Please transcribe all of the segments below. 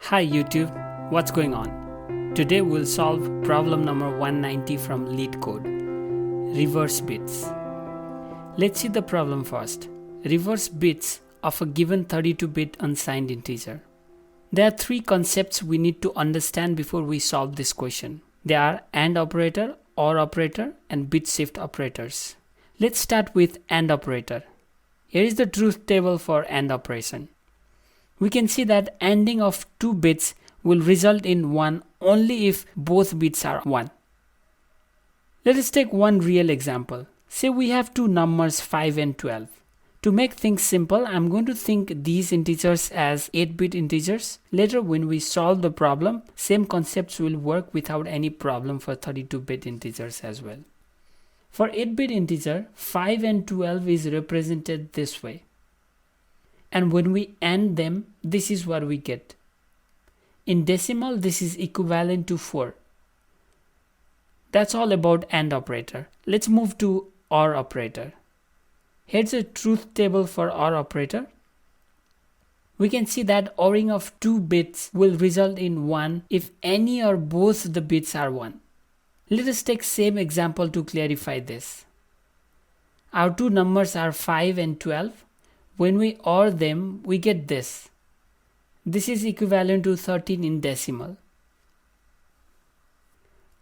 Hi YouTube, what's going on? Today we'll solve problem number 190 from Leetcode, reverse bits. Let's see the problem first. Reverse bits of a given 32-bit unsigned integer. There are three concepts we need to understand before we solve this question. They are AND operator, OR operator, and bit shift operators. Let's start with AND operator. Here is the truth table for AND operation. We can see that ANDing of two bits will result in 1 only if both bits are 1. Let us take one real example. Say we have two numbers 5 and 12. To make things simple, I'm going to think these integers as 8-bit integers. Later when we solve the problem, same concepts will work without any problem for 32-bit integers as well. For 8-bit integer, 5 and 12 is represented this way. And when we AND them, this is what we get. In decimal, this is equivalent to 4. That's all about AND operator. Let's move to OR operator. Here's a truth table for OR operator. We can see that ORing of two bits will result in 1 if any or both the bits are 1. Let us take same example to clarify this. Our two numbers are 5 and 12. When we OR them, we get this. This is equivalent to 13 in decimal.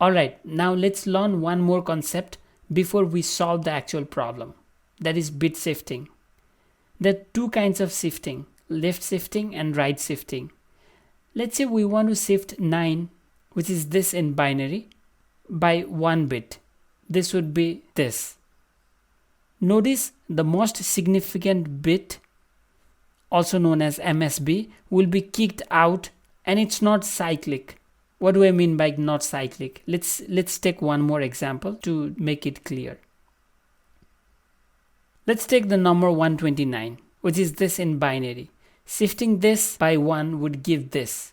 Alright, now let's learn one more concept before we solve the actual problem. That is bit shifting. There are two kinds of shifting, left shifting and right shifting. Let's say we want to shift 9, which is this in binary, by 1 bit. This would be this. Notice the most significant bit, also known as MSB, will be kicked out and it's not cyclic. What do I mean by not cyclic? Let's take one more example to make it clear. Let's take the number 129, which is this in binary. Shifting this by 1 would give this.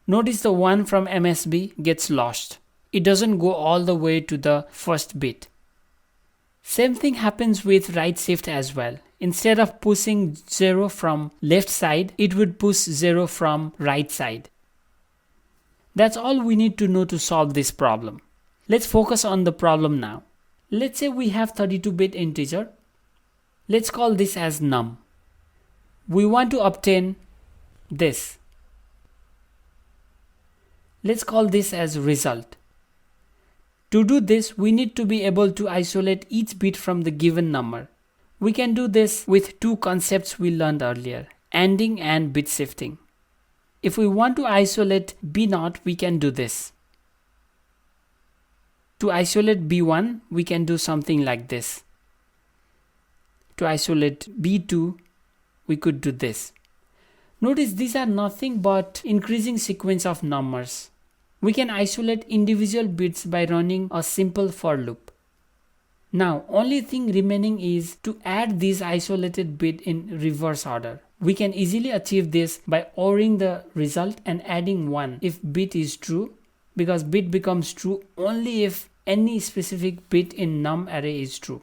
Notice the 1 from MSB gets lost. It doesn't go all the way to the first bit. Same thing happens with right shift as well. Instead of pushing 0 from left side, it would push 0 from right side. That's all we need to know to solve this problem. Let's focus on the problem now. Let's say we have 32-bit integer. Let's call this as num. We want to obtain this. Let's call this as result. To do this, we need to be able to isolate each bit from the given number. We can do this with two concepts we learned earlier, ANDing and bit shifting. If we want to isolate B0, we can do this. To isolate B1, we can do something like this. To isolate B2, we could do this. Notice these are nothing but increasing sequence of numbers. We can isolate individual bits by running a simple for loop. Now, only thing remaining is to add these isolated bits in reverse order. We can easily achieve this by ORing the result and adding 1 if bit is true, because bit becomes true only if any specific bit in num array is true.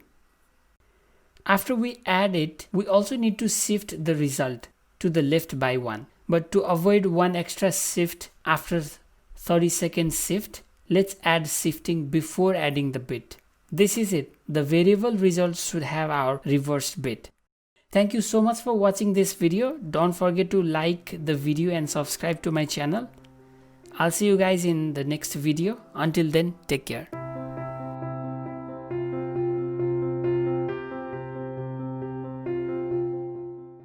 After we add it, we also need to shift the result to the left by 1. But to avoid one extra shift after 30-second shift, let's add shifting before adding the bit. This is it. The variable result should have our reversed bit. Thank you so much for watching this video. Don't forget to like the video and subscribe to my channel. I'll see you guys in the next video. Until then, take care.